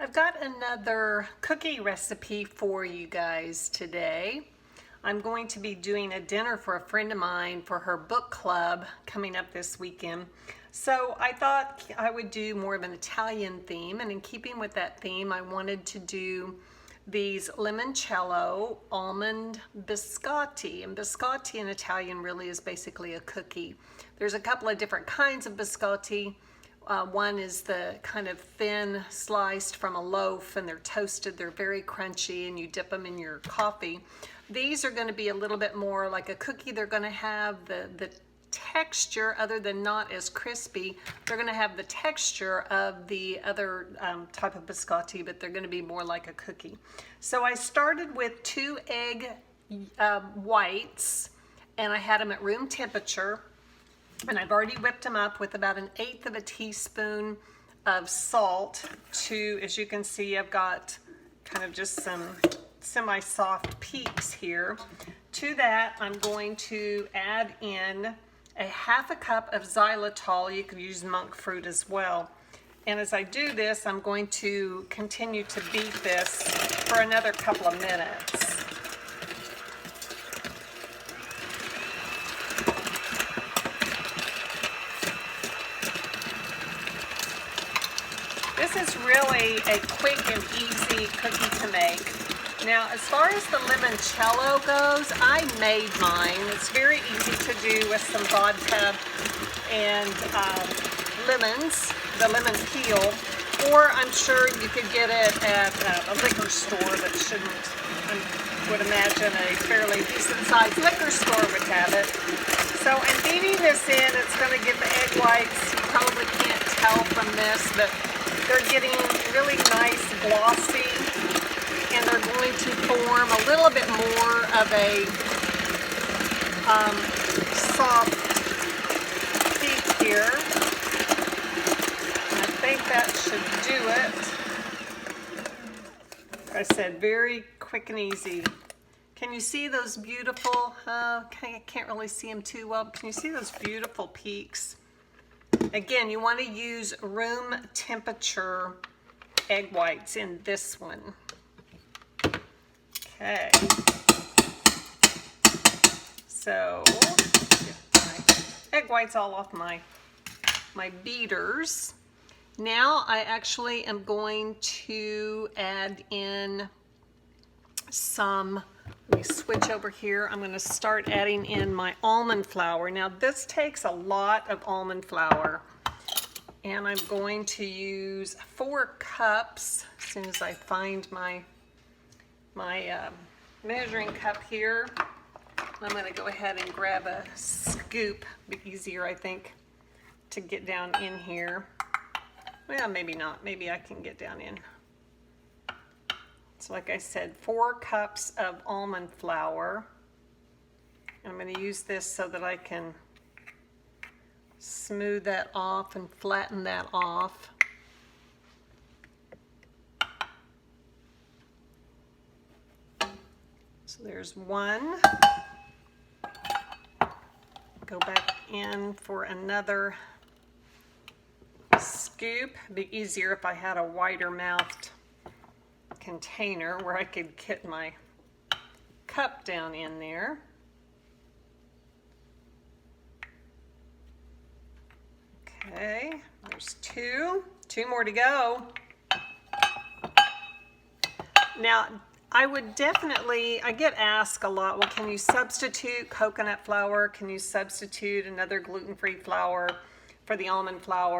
I've got another cookie recipe for you guys today. I'm going to be doing a dinner for a friend of mine for her book club coming up this weekend. So I thought I would do more of an Italian theme, and in keeping with that theme, I wanted to do these Limoncello Almond Biscotti. And biscotti in Italian really is basically a cookie. There's a couple of different kinds of biscotti. One is the kind of thin sliced from a loaf, and they're toasted. They're very crunchy, and you dip them in your coffee. These are going to be a little bit more like a cookie. They're going to have the texture, other than not as crispy, they're going to have the texture of the other type of biscotti, but they're going to be more like a cookie. So I started with 2 egg whites, and I had them at room temperature. And I've already whipped them up with about 1/8 of a teaspoon of salt to, as you can see, I've got kind of just some semi-soft peaks here. To that, I'm going to add in 1/2 cup of xylitol. You could use monk fruit as well. And as I do this, I'm going to continue to beat this for another couple of minutes. This is really a quick and easy cookie to make. Now, as far as the limoncello goes, I made mine. It's very easy to do with some vodka and lemons, the lemon peel, or I'm sure you could get it at a liquor store that shouldn't, I would imagine a fairly decent sized liquor store would have it. So I'm beating this in. It's going to get the egg whites. You probably can't tell from this, but they're getting really nice glossy, and they're going to form a little bit more of a soft peak here. And I think that should do it. Like I said, very quick and easy. Can you see those beautiful, I can't really see them too well, but can you see those beautiful peaks? Again, you want to use room temperature egg whites in this one. Okay. So, get my egg whites all off my beaters. Now I actually am going to add in some, let me switch over here. I'm going to start adding in my almond flour. Now this takes a lot of almond flour, and I'm going to use 4 cups as soon as I find my measuring cup here. I'm going to go ahead and grab a scoop. Be easier, I think, to get down in here. Well, maybe not. Maybe I can get down in. So like I said, 4 cups of almond flour. I'm going to use this so that I can smooth that off and flatten that off. So there's 1. Go back in for another scoop. It'd be easier if I had a wider mouthed container where I could get my cup down in there. Okay, there's 2 more to go. Now, I would definitely, I get asked a lot, well, can you substitute coconut flour? Can you substitute another gluten-free flour for the almond flour?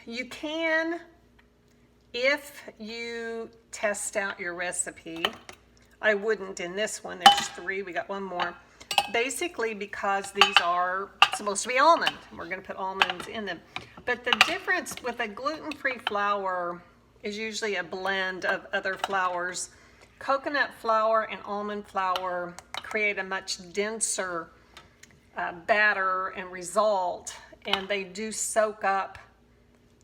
You can, if you test out your recipe. I wouldn't in this one. There's 3. We got 1 more. Basically, because these are supposed to be almond. We're going to put almonds in them. But the difference with a gluten-free flour is usually a blend of other flours. Coconut flour and almond flour create a much denser batter and result, and they do soak up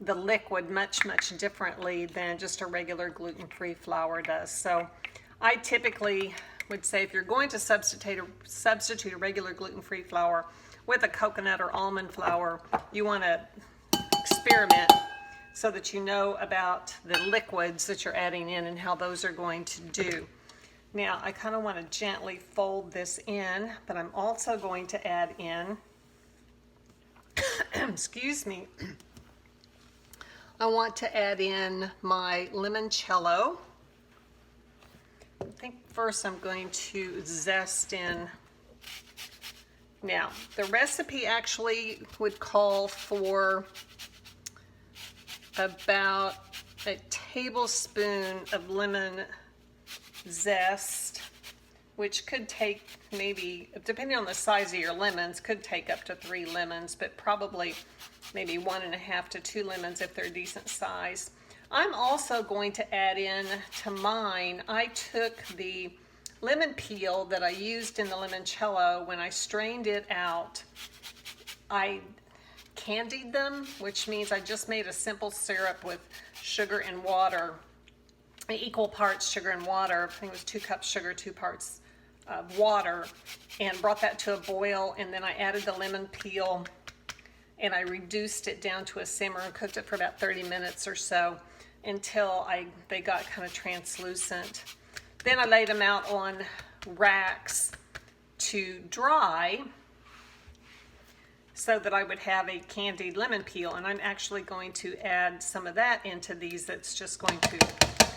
the liquid much differently than just a regular gluten-free flour does. So I typically would say if you're going to substitute a regular gluten-free flour with a coconut or almond flour, you want to experiment. so that you know about the liquids that you're adding in and how those are going to do. Now, I kind of want to gently fold this in, but I'm also going to add in, excuse me, I want to add in my limoncello. I think first I'm going to zest in. Now, the recipe actually would call for about a tablespoon of lemon zest, which could take maybe, depending on the size of your lemons, could take up to 3 lemons, but probably maybe 1.5 to 2 lemons if they're decent size. I'm also going to add in to mine, I took the lemon peel that I used in the limoncello. When I strained it out, I candied them, which means I just made a simple syrup with sugar and water, equal parts sugar and water. I think it was 2 cups sugar, 2 parts water, and brought that to a boil, and then I added the lemon peel and I reduced it down to a simmer and cooked it for about 30 minutes or so until they got kind of translucent. Then I laid them out on racks to dry so that I would have a candied lemon peel, and I'm actually going to add some of that into these. That's just going to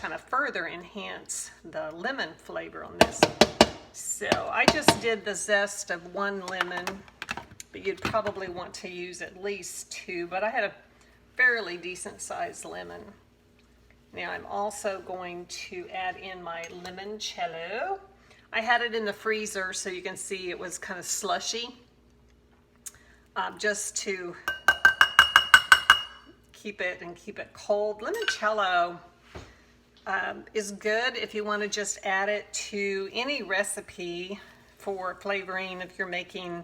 kind of further enhance the lemon flavor on this. So I just did the zest of 1 lemon, but you'd probably want to use at least 2, but I had a fairly decent sized lemon. Now I'm also going to add in my limoncello. I had it in the freezer so you can see it was kind of slushy, just to keep it cold. Limoncello is good if you want to just add it to any recipe for flavoring. If you're making,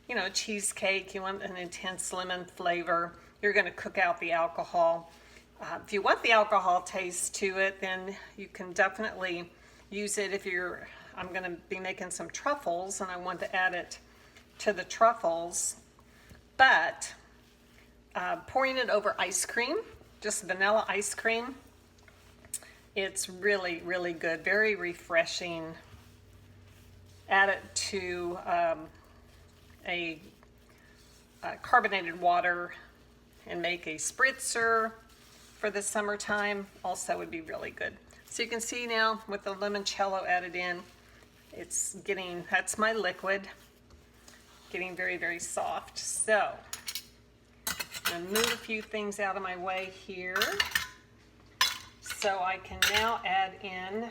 you know, cheesecake, you want an intense lemon flavor, you're going to cook out the alcohol. If you want the alcohol taste to it, then you can definitely use it. I'm going to be making some truffles and I want to add it to the truffles, but pouring it over ice cream, just vanilla ice cream, it's really, really good, very refreshing. Add it to a carbonated water and make a spritzer for the summertime, also would be really good. So you can see now with the limoncello added in, it's getting, that's my liquid, getting very, very soft. So I'm gonna move a few things out of my way here. So I can now add in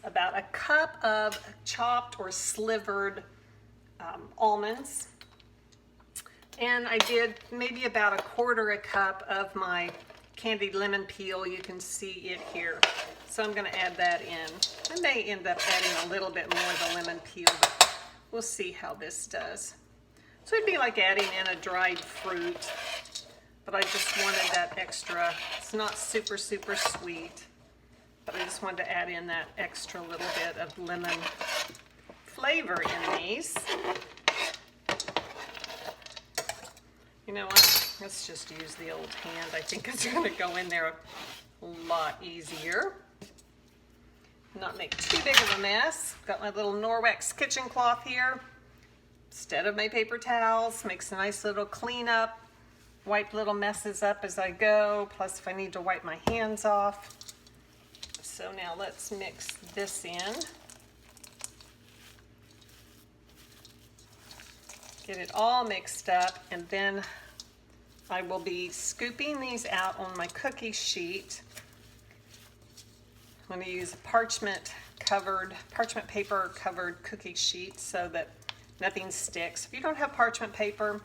about 1 cup of chopped or slivered almonds. And I did maybe about 1/4 cup of my candied lemon peel. You can see it here. So I'm going to add that in. I may end up adding a little bit more of the lemon peel, but we'll see how this does. So it'd be like adding in a dried fruit, but I just wanted that extra. It's not super, super sweet, but I just wanted to add in that extra little bit of lemon flavor in these. You know what? Let's just use the old hand. I think it's going to go in there a lot easier. Not make too big of a mess. Got my little Norwex kitchen cloth here. Instead of my paper towels, makes a nice little cleanup. Wipe little messes up as I go, plus if I need to wipe my hands off. So now let's mix this in. Get it all mixed up, and then I will be scooping these out on my cookie sheet. I'm going to use a parchment paper covered cookie sheet so that nothing sticks. If you don't have parchment paper,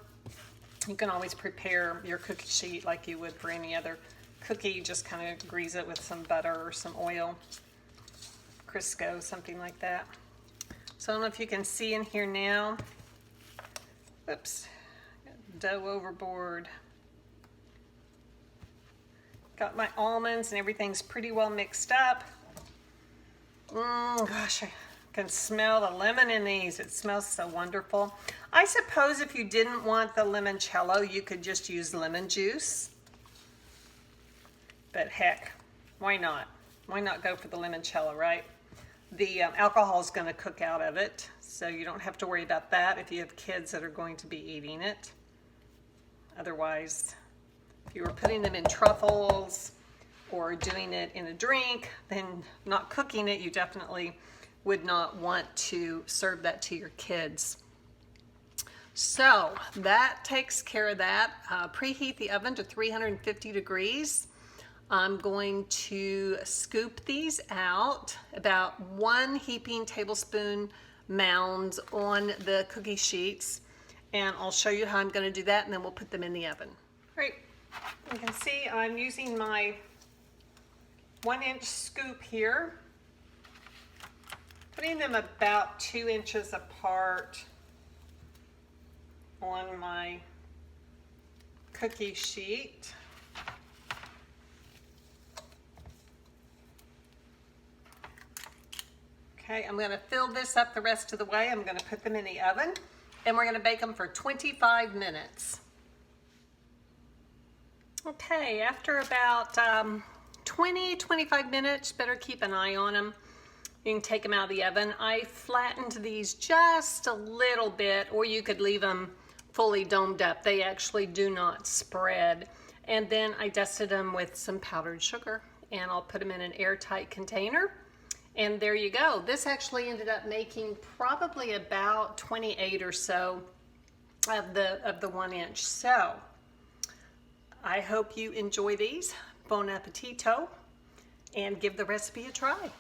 you can always prepare your cookie sheet like you would for any other cookie. You just kind of grease it with some butter or some oil, Crisco, something like that. So I don't know if you can see in here now. Oops, dough overboard. Got my almonds and everything's pretty well mixed up. Gosh, I can smell the lemon in these. It smells so wonderful. I suppose if you didn't want the limoncello, you could just use lemon juice. but heck, why not? Why not go for the limoncello, right? The alcohol is going to cook out of it, so you don't have to worry about that if you have kids that are going to be eating it. Otherwise, if you were putting them in truffles or doing it in a drink, then not cooking it, you definitely would not want to serve that to your kids. So that takes care of that. Preheat the oven to 350 degrees. I'm going to scoop these out, about 1 heaping tablespoon mounds on the cookie sheets, and I'll show you how I'm going to do that, and then we'll put them in the oven. Great. You can see I'm using my 1-inch scoop here, putting them about 2 inches apart on my cookie sheet. Okay, I'm going to fill this up the rest of the way. I'm going to put them in the oven, and we're going to bake them for 25 minutes. Okay, after about 20-25 minutes, better keep an eye on them. You can take them out of the oven. I flattened these just a little bit, or you could leave them fully domed up. They actually do not spread. And then I dusted them with some powdered sugar, and I'll put them in an airtight container. And there you go. This actually ended up making probably about 28 or so of the 1 inch. So I hope you enjoy these. Bon appetito, and give the recipe a try.